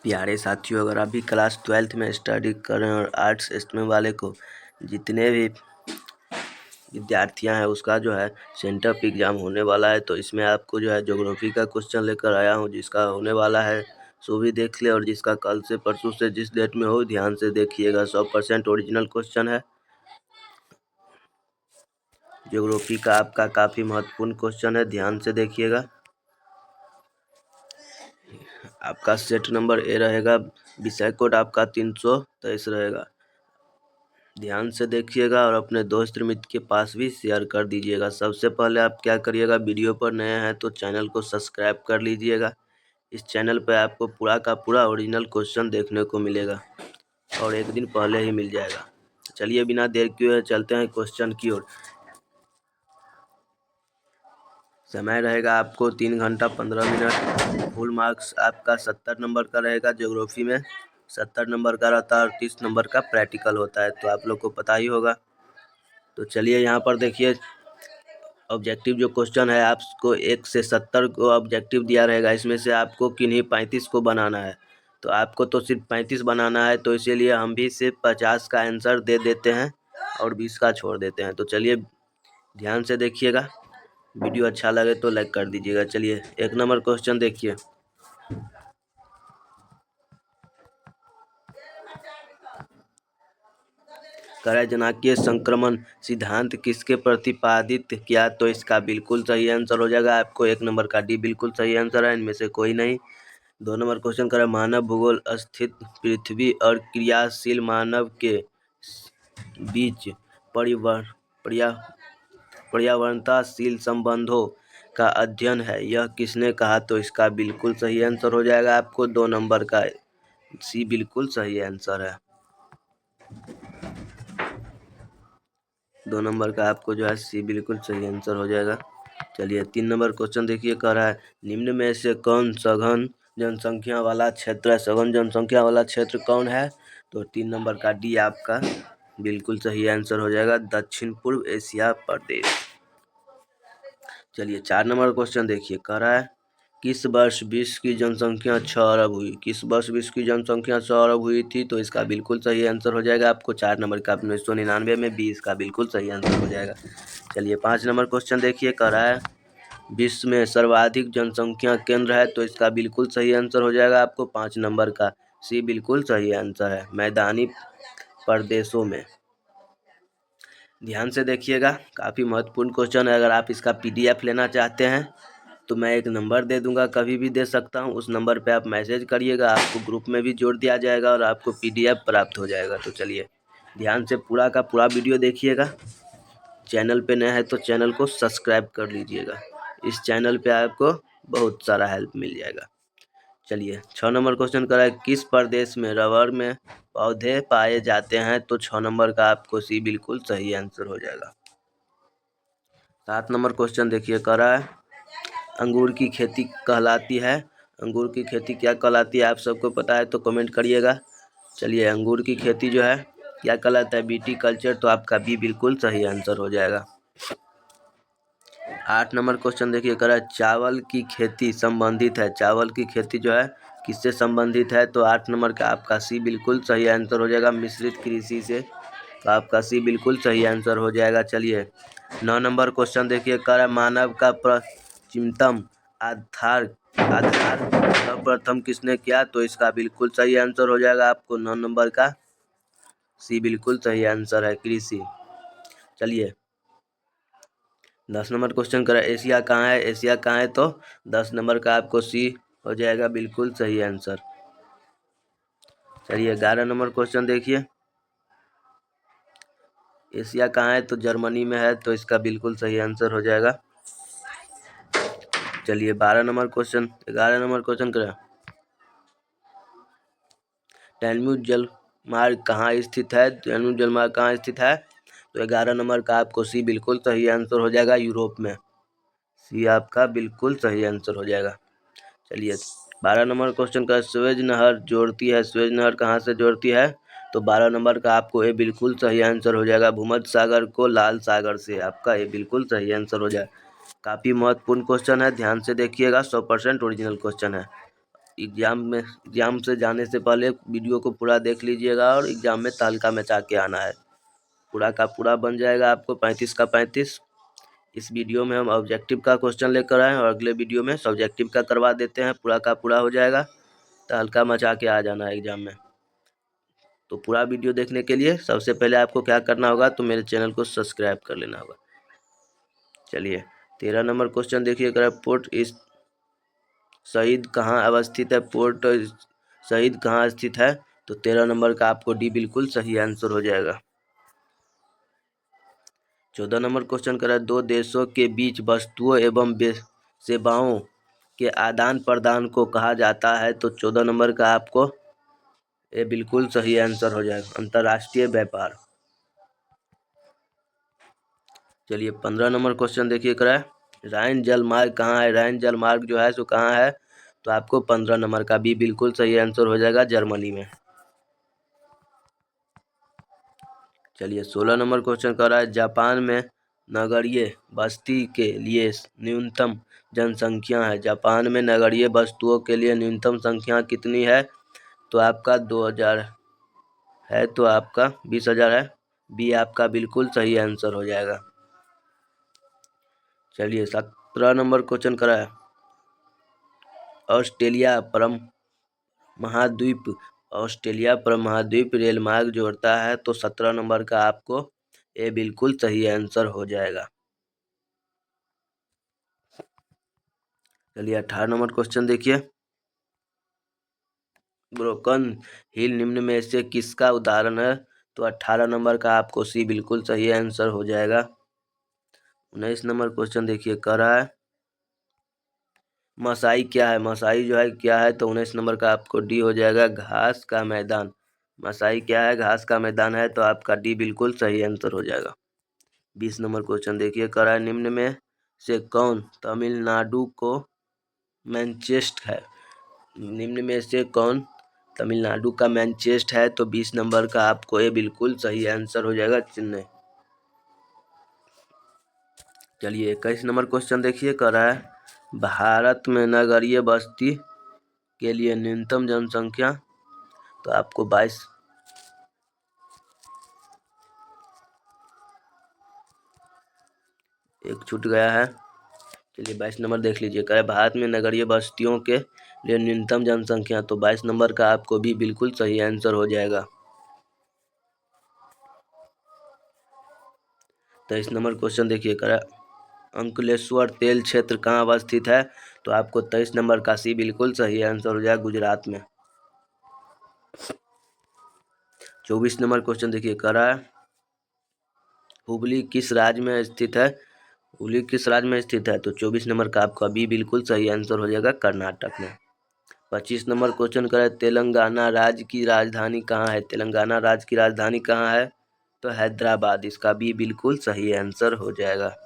प्यारे साथियों, अगर आप भी क्लास 12th में स्टडी कर रहे हैं और आर्ट्स स्ट्रीम वाले को जितने भी विद्यार्थियां हैं उसका जो है सेंटर पे एग्ज़ाम होने वाला है। तो इसमें आपको जो है ज्योग्राफी का क्वेश्चन लेकर आया हूं, जिसका होने वाला है सो भी देख ले, और जिसका कल से परसों से जिस डेट में हो ध्यान से देखिएगा। 100% ओरिजिनल क्वेश्चन है। ज्योग्राफी का आपका काफ़ी महत्वपूर्ण क्वेश्चन है, ध्यान से देखिएगा। आपका सेट नंबर ए रहेगा, विषय कोड आपका 323 रहेगा। ध्यान से देखिएगा और अपने दोस्त मित्र के पास भी शेयर कर दीजिएगा। सबसे पहले आप क्या करिएगा, वीडियो पर नए हैं तो चैनल को सब्सक्राइब कर लीजिएगा। इस चैनल पर आपको पूरा का पूरा ओरिजिनल क्वेश्चन देखने को मिलेगा और एक दिन पहले ही मिल जाएगा। चलिए बिना देर किए चलते हैं क्वेश्चन की ओर। समय रहेगा आपको 3 घंटा 15 मिनट। फुल मार्क्स आपका 70 नंबर का रहेगा। ज्योग्राफी में 70 नंबर का रहता है और 30 नंबर का प्रैक्टिकल होता है, तो आप लोग को पता ही होगा। तो चलिए यहाँ पर देखिए, ऑब्जेक्टिव जो क्वेश्चन है आपको 1 से 70 को ऑब्जेक्टिव दिया रहेगा। इसमें से आपको किन्हीं 35 को बनाना है, तो आपको तो सिर्फ 35 बनाना है, तो इसीलिए हम भी सिर्फ 50 का आंसर दे देते हैं और 20 का छोड़ देते हैं। तो चलिए ध्यान से देखिएगा, वीडियो अच्छा लगे तो लाइक कर दीजिएगा। चलिए 1 नंबर क्वेश्चन देखिए। करा जनाकीय संक्रमण सिद्धांत किसके प्रतिपादित किया, तो इसका बिल्कुल सही आंसर हो जाएगा आपको 1 नंबर का डी बिल्कुल सही आंसर है, इनमें से कोई नहीं। 2 नंबर क्वेश्चन करा मानव भूगोल स्थित पृथ्वी और क्रियाशील मानव के बीच पर्यावरणशील संबंधों का अध्ययन है, यह किसने कहा, तो इसका बिल्कुल सही आंसर हो जाएगा आपको 2 नंबर का सी बिल्कुल सही आंसर है। 2 नंबर का आपको जो है सी बिल्कुल सही आंसर हो जाएगा। चलिए 3 नंबर क्वेश्चन देखिए, कह रहा है निम्न में से कौन सघन जनसंख्या वाला क्षेत्र है। सघन जनसंख्या वाला क्षेत्र कौन है, तो 3 नंबर का डी आपका बिल्कुल सही आंसर हो जाएगा, दक्षिण पूर्व एशिया प्रदेश। चलिए 4 नंबर क्वेश्चन देखिए, कह रहा है किस वर्ष विश्व की जनसंख्या 6 अरब हुई। किस वर्ष विश्व की जनसंख्या 6 अरब हुई थी, तो इसका बिल्कुल सही आंसर हो जाएगा आपको 4 नंबर का 1999 में 20 का बिल्कुल सही आंसर हो जाएगा। चलिए 5 नंबर क्वेश्चन देखिए, कह रहा है विश्व में सर्वाधिक जनसंख्या केंद्र है, तो इसका बिल्कुल सही आंसर हो जाएगा आपको 5 नंबर का सी बिल्कुल सही आंसर है, मैदानी प्रदेशों में। ध्यान से देखिएगा, काफ़ी महत्वपूर्ण क्वेश्चन है। अगर आप इसका PDF लेना चाहते हैं तो मैं एक नंबर दे दूंगा, कभी भी दे सकता हूं। उस नंबर पे आप मैसेज करिएगा, आपको ग्रुप में भी जोड़ दिया जाएगा और आपको PDF प्राप्त हो जाएगा। तो चलिए ध्यान से पूरा का पूरा वीडियो देखिएगा। चैनल पे नया है तो चैनल को सब्सक्राइब कर लीजिएगा, इस चैनल पे आपको बहुत सारा हेल्प मिल जाएगा। चलिए 6 नंबर क्वेश्चन कर रहा है किस प्रदेश में रबर में पौधे पाए जाते हैं, तो 6 नंबर का आपको सी बिल्कुल सही आंसर हो जाएगा। 7 नंबर क्वेश्चन देखिए, कह रहा है अंगूर की खेती कहलाती है। अंगूर की खेती क्या कहलाती है, आप सबको पता है तो कमेंट करिएगा। चलिए अंगूर की खेती जो है क्या कहलाता है, विटीकल्चर, तो आपका बी बिल्कुल सही आंसर हो जाएगा। 8 नंबर क्वेश्चन देखिए, कह रहा है चावल की खेती संबंधित है। चावल की खेती जो है किससे संबंधित है, तो 8 नंबर का आपका सी बिल्कुल सही आंसर हो जाएगा, मिश्रित कृषि से, तो आपका सी बिल्कुल सही आंसर हो जाएगा। चलिए 9 नंबर क्वेश्चन देखिए, कह रहा है मानव का प्राचीनतम आधार सर्वप्रथम किसने किया, तो इसका बिल्कुल सही आंसर हो जाएगा आपको 9 नंबर का सी बिल्कुल सही आंसर है, कृषि। चलिए 10 नंबर क्वेश्चन करा एशिया कहाँ है। एशिया कहाँ है, तो 10 नंबर का आपको सी हो जाएगा बिल्कुल सही आंसर। चलिए 11 नंबर क्वेश्चन देखिए, एशिया कहाँ है, तो जर्मनी में है, तो इसका बिल्कुल सही आंसर हो जाएगा। चलिए 11 नंबर क्वेश्चन करा टैन्यूब जलमार्ग कहाँ स्थित है। टैन्यूब जलमार्ग कहाँ स्थित है, तो 11 नंबर का आपको सी बिल्कुल सही आंसर हो जाएगा, यूरोप में। सी आपका बिल्कुल सही आंसर हो जाएगा। चलिए 12 नंबर क्वेश्चन का स्वेज नहर जोड़ती है। स्वेज नहर कहाँ से जोड़ती है, तो 12 नंबर का आपको ये बिल्कुल सही आंसर हो जाएगा, भूमध्य सागर को लाल सागर से, आपका ये बिल्कुल सही आंसर हो जाएगा। काफ़ी महत्वपूर्ण क्वेश्चन है, ध्यान से देखिएगा, 100% ओरिजिनल क्वेश्चन है। एग्ज़ाम से जाने से पहले वीडियो को पूरा देख लीजिएगा और एग्ज़ाम में तहलका मचा के आना है। पूरा का पूरा बन जाएगा आपको 35 का 35। इस वीडियो में हम ऑब्जेक्टिव का क्वेश्चन लेकर आए और अगले वीडियो में सब्जेक्टिव का करवा देते हैं। पूरा का पूरा हो जाएगा, तहलका मचा के आ जाना है एग्ज़ाम में। तो पूरा वीडियो देखने के लिए सबसे पहले आपको क्या करना होगा, तो मेरे चैनल को सब्सक्राइब कर लेना होगा। चलिए 13 नंबर क्वेश्चन देखिए, पोर्ट इस शहीद कहाँ अवस्थित है, पोर्ट शहीद कहाँ स्थित है, तो 13 नंबर का आपको डी बिल्कुल सही आंसर हो जाएगा। 14 नंबर क्वेश्चन कर रहा है, दो देशों के बीच वस्तुओं एवं सेवाओं के आदान प्रदान को कहा जाता है, तो 14 नंबर का आपको ये बिल्कुल सही आंसर हो जाएगा, अंतर्राष्ट्रीय व्यापार। चलिए 15 नंबर क्वेश्चन देखिए करा है, राइन जलमार्ग कहाँ है, राइन जलमार्ग जो है सो कहाँ है, तो आपको 15 नंबर का भी बिल्कुल सही आंसर हो जाएगा, जर्मनी में। चलिए 16 नंबर क्वेश्चन कर रहा है, जापान में नगरीय बस्ती के लिए न्यूनतम जनसंख्या है, जापान में नगरीय वस्तुओं के लिए न्यूनतम संख्या कितनी है, तो आपका 2000 है, तो आपका 20,000 है, बी आपका बिल्कुल सही आंसर हो जाएगा। चलिए 17 नंबर क्वेश्चन करा है, ऑस्ट्रेलिया परम महाद्वीप रेल मार्ग जोड़ता है, तो 17 नंबर का आपको ये बिल्कुल सही आंसर हो जाएगा। चलिए 18 नंबर क्वेश्चन देखिए, ब्रोकन हिल निम्न में से किसका उदाहरण है, तो 18 नंबर का आपको सी बिल्कुल सही आंसर हो जाएगा। 19 नंबर क्वेश्चन देखिए कह रहा है, मसाई क्या है, मसाई जो है क्या है, तो 19 नंबर का आपको डी हो जाएगा, घास का मैदान। मसाई क्या है, घास का मैदान है, तो आपका डी बिल्कुल सही आंसर हो जाएगा। 20 नंबर क्वेश्चन देखिए कह रहा है, निम्न में से कौन तमिलनाडु को मैनचेस्ट है, निम्न में से कौन तमिलनाडु का मैनचेस्ट है, तो 20 नंबर का आपको ये बिल्कुल सही आंसर हो जाएगा, चेन्नई। चलिए 21 नंबर क्वेश्चन देखिए कह रहा है, भारत में नगरीय बस्ती के लिए न्यूनतम जनसंख्या, तो आपको 22 एक छूट गया है। चलिए 22 नंबर देख लीजिए, कह रहा है भारत में नगरीय बस्तियों के लिए न्यूनतम जनसंख्या, तो 22 नंबर का आपको भी बिल्कुल सही आंसर हो जाएगा। 23 नंबर क्वेश्चन देखिए कह रहा है, अंकलेश्वर तेल क्षेत्र कहाँ अवस्थित है, तो आपको 23 नंबर का सी बिल्कुल सही आंसर हो जाएगा, गुजरात में। 24 नंबर क्वेश्चन देखिए कह रहा है, हुबली किस राज्य में स्थित है, हुबली किस राज्य में स्थित है, तो 24 नंबर का आपका भी बिल्कुल सही आंसर हो जाएगा, कर्नाटक में। 25 नंबर क्वेश्चन कर है, तेलंगाना राज्य की राजधानी कहाँ है, तेलंगाना राज्य की राजधानी कहाँ है, तो हैदराबाद, इसका भी बिल्कुल सही आंसर हो जाएगा।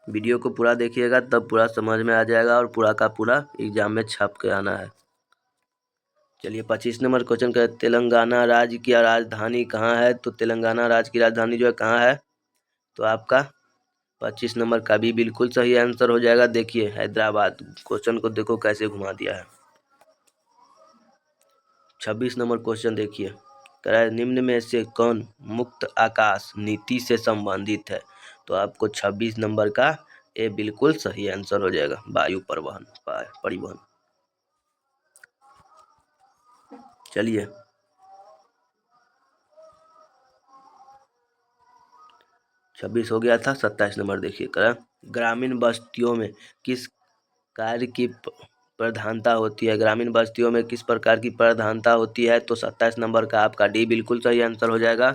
वीडियो को पूरा देखिएगा तब पूरा समझ में आ जाएगा और पूरा का पूरा एग्जाम में छाप के आना है। चलिए 25 नंबर क्वेश्चन का, तेलंगाना राज्य की राजधानी कहाँ है, तो तेलंगाना राज्य की राजधानी जो है कहाँ है, तो आपका 25 नंबर का भी बिल्कुल सही आंसर हो जाएगा। देखिए हैदराबाद, क्वेश्चन को देखो कैसे घुमा दिया है। 26 नंबर क्वेश्चन देखिए, कह रहा है निम्न में से कौन मुक्त आकाश नीति से संबंधित है, तो आपको 26 नंबर का ये बिल्कुल सही आंसर हो जाएगा, वायु परिवहन। चलिए 26 हो गया था। 27 नंबर देखिए, कह रहा है ग्रामीण बस्तियों में किस कार्य की प्रधानता होती है, ग्रामीण बस्तियों में किस प्रकार की प्रधानता होती है, तो 27 नंबर का आपका डी बिल्कुल सही आंसर हो जाएगा,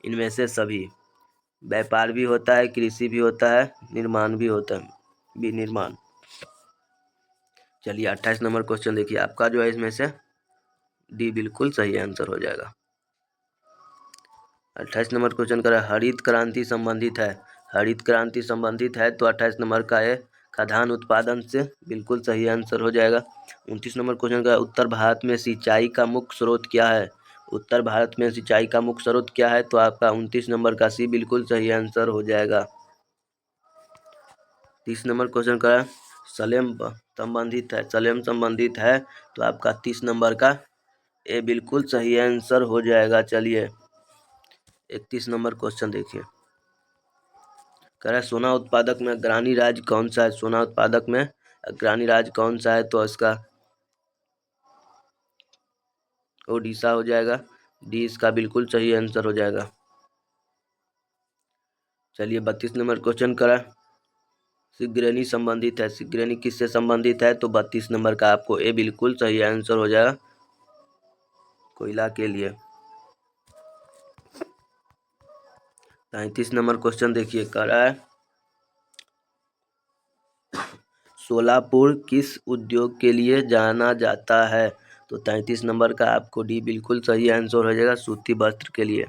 इनमें से सभी। व्यापार भी होता है, कृषि भी होता है, निर्माण भी होता है, विनिर्माण। चलिए 28 नंबर क्वेश्चन देखिए, आपका जो है इसमें से डी बिल्कुल सही आंसर हो जाएगा। 28 नंबर क्वेश्चन कर हरित क्रांति संबंधित है, हरित क्रांति संबंधित है, तो 28 नंबर का ये खाद्यान्न उत्पादन से बिल्कुल सही आंसर हो जाएगा। 29 नंबर क्वेश्चन का, उत्तर भारत में सिंचाई का मुख्य स्रोत क्या है, उत्तर भारत में सिंचाई का मुख्य स्रोत क्या है, तो आपका 29 नंबर का सी बिल्कुल सही आंसर हो जाएगा। 30 नंबर क्वेश्चन का, सलेम संबंधित है तो आपका 30 नंबर का ए बिल्कुल सही आंसर हो जाएगा। चलिए 31 नंबर क्वेश्चन देखिए, कह रहा है सोना उत्पादक में अग्रणी राज्य कौन सा है। सोना उत्पादक में अग्रणी राज्य कौन सा है, तो इसका ओडिशा हो जाएगा। डी इसका बिल्कुल सही आंसर हो जाएगा। चलिए 32 नंबर क्वेश्चन करा, सिगरेनी संबंधित है। सिगरेनी किससे संबंधित है, तो 32 नंबर का आपको ए बिल्कुल सही आंसर हो जाएगा कोयला के लिए। 33 नंबर क्वेश्चन देखिए, कह रहा है सोलापुर किस उद्योग के लिए जाना जाता है, तो 33 नंबर का आपको डी बिल्कुल सही आंसर हो जाएगा, सूती वस्त्र के लिए।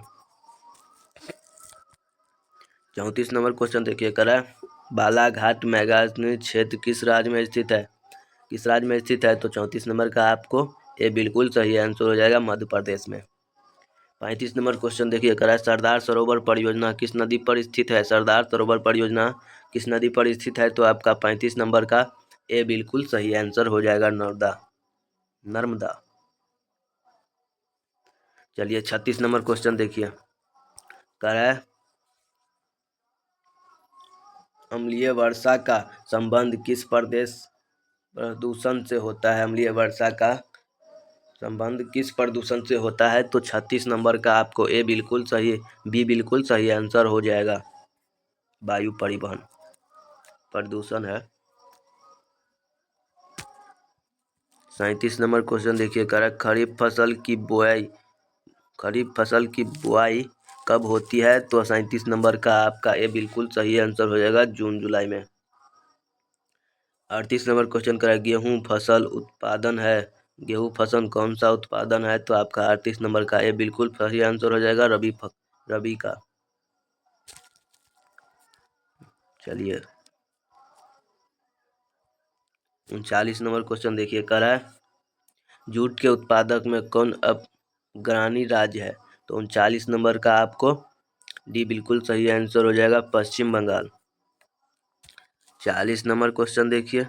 34 नंबर क्वेश्चन देखिए, कह रहा है बालाघाट मैदानी क्षेत्र किस राज्य में स्थित है। किस राज्य में स्थित है, तो 34 नंबर का आपको ये बिल्कुल सही आंसर हो जाएगा, मध्य प्रदेश में। 35 नंबर क्वेश्चन देखिए, कह रहा है सरदार सरोवर परियोजना किस नदी पर स्थित है। सरदार सरोवर परियोजना किस नदी पर स्थित है, तो आपका 35 नंबर का ए बिल्कुल सही आंसर हो जाएगा, नर्मदा। चलिए 36 नंबर क्वेश्चन देखिए, कह रहा है अम्लीय वर्षा का संबंध किस प्रदेश प्रदूषण से होता है। अम्लीय वर्षा का संबंध किस प्रदूषण से होता है, तो 36 नंबर का आपको ए बिल्कुल सही, बी बिल्कुल सही आंसर हो जाएगा, वायु परिवहन प्रदूषण है। 37 नंबर क्वेश्चन देखिए, कह रहा है खरीफ फसल की बुआई कब होती है, तो 37 नंबर का आपका ए बिल्कुल सही आंसर हो जाएगा, जून जुलाई में। 38 नंबर क्वेश्चन करा गेहूं फसल उत्पादन है। गेहूं फसल कौन सा उत्पादन है, तो आपका 38 नंबर का ये बिल्कुल सही आंसर हो जाएगा, रबी का। चलिए 39 नंबर क्वेश्चन देखिए, करा है जूट के उत्पादक में कौन अग्रणी राज्य है, तो 39 नंबर का आपको डी बिल्कुल सही आंसर हो जाएगा, पश्चिम बंगाल। 40 नंबर क्वेश्चन देखिए,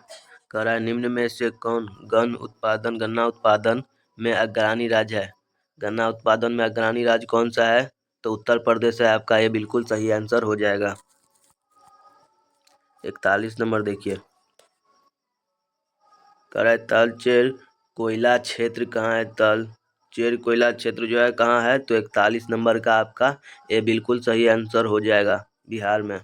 कह रहा है निम्न में से कौन गन्ना उत्पादन में अग्रणी राज्य है। गन्ना उत्पादन में अग्रणी राज्य कौन सा है, तो उत्तर प्रदेश है आपका, ये बिल्कुल सही आंसर हो जाएगा। 41 नंबर देखिए, कह रहा है तलचेर कोयला क्षेत्र कहाँ है। तलचेर कोयला क्षेत्र जो है कहाँ है, तो 41 नंबर का आपका ये बिल्कुल सही आंसर हो जाएगा, बिहार में।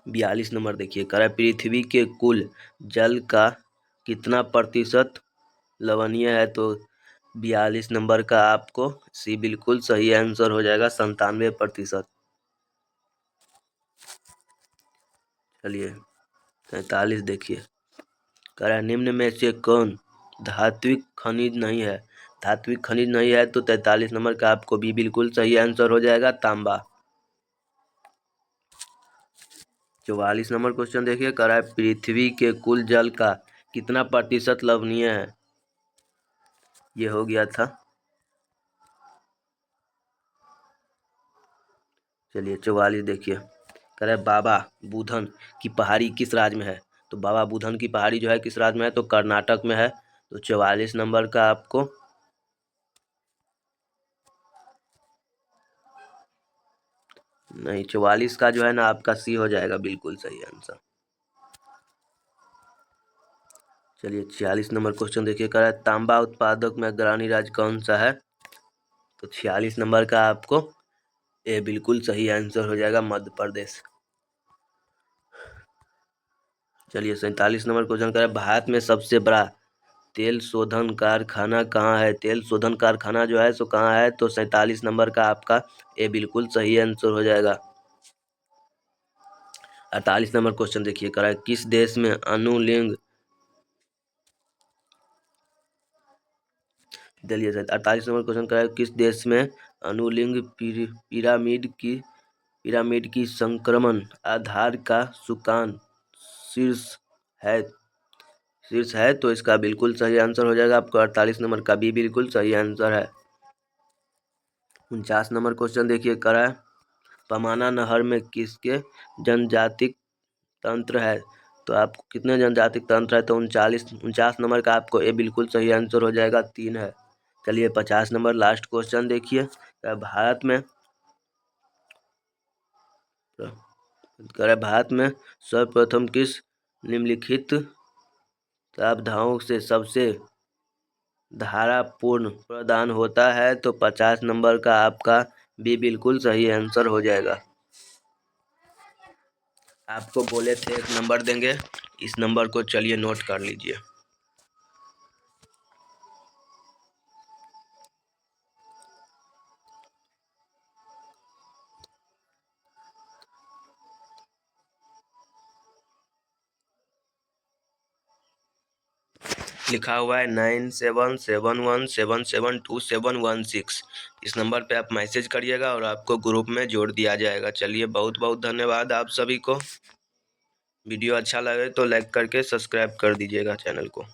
42 नंबर देखिए, कह रहा है पृथ्वी के कुल जल का कितना प्रतिशत लवणीय है, तो 42 नंबर का आपको सी बिल्कुल सही आंसर हो जाएगा, 97%। चलिए 43 देखिए, कह रहा है निम्न में से कौन धात्विक खनिज नहीं है। धात्विक खनिज नहीं है, तो 43 नंबर का आपको भी बिल्कुल सही आंसर हो जाएगा, तांबा। 44 नंबर क्वेश्चन देखिए, कह रहा है पृथ्वी के कुल जल का कितना प्रतिशत लवणीय है। ये हो गया था। चलिए 44 देखिए, कह रहा है बाबा बुधन की पहाड़ी किस राज्य में है, तो बाबा बुधन की पहाड़ी जो है किस राज्य में है, तो कर्नाटक में है। तो 44 नंबर का आपको नहीं, 44 का जो है ना आपका सी हो जाएगा, बिल्कुल सही आंसर। चलिए 46 नंबर क्वेश्चन देखिए, कह रहा है तांबा उत्पादक में अग्रणी राज्य कौन सा है, तो 46 नंबर का आपको ये बिल्कुल सही आंसर हो जाएगा, मध्य प्रदेश। चलिए 47 नंबर क्वेश्चन कह रहा है भारत में सबसे बड़ा तेल शोधन कारखाना कहाँ है। तेल शोधन कारखाना जो है सो कहाँ है, तो 47 नंबर का आपका ये बिल्कुल सही आंसर हो जाएगा। 48 नंबर क्वेश्चन देखिए, कह रहा है किस देश में अनुलिंग दिल्ली है। 48 नंबर क्वेश्चन कह रहा है किस देश में अनुलिंग पिरामिड की संक्रमण आधार का सुकान है शीर्ष है, तो इसका बिल्कुल सही आंसर हो जाएगा आपको 48 नंबर का भी बिल्कुल सही आंसर है। 49 नंबर क्वेश्चन देखिए, कह रहा है पमाना नहर में किसके जनजातिक तंत्र है? तो आपको कितने जनजातिक तंत्र है? तो 49 नंबर का आपको ये बिल्कुल सही आंसर हो जाएगा, 3 है। चलिए 50 नंबर लास्ट क्वेश्चन देखिए। भारत में सर्वप्रथम किस निम्नलिखित प्रावधानों से सबसे धारापूर्ण प्रदान होता है? तो 50 नंबर का आपका भी बिल्कुल सही आंसर हो जाएगा। आपको बोले थे एक नंबर देंगे, इस नंबर को चलिए नोट कर लीजिए। लिखा हुआ है 9771772716। इस नंबर पे आप मैसेज करिएगा और आपको ग्रुप में जोड़ दिया जाएगा। चलिए बहुत बहुत धन्यवाद आप सभी को। वीडियो अच्छा लगे तो लाइक करके सब्सक्राइब कर दीजिएगा चैनल को।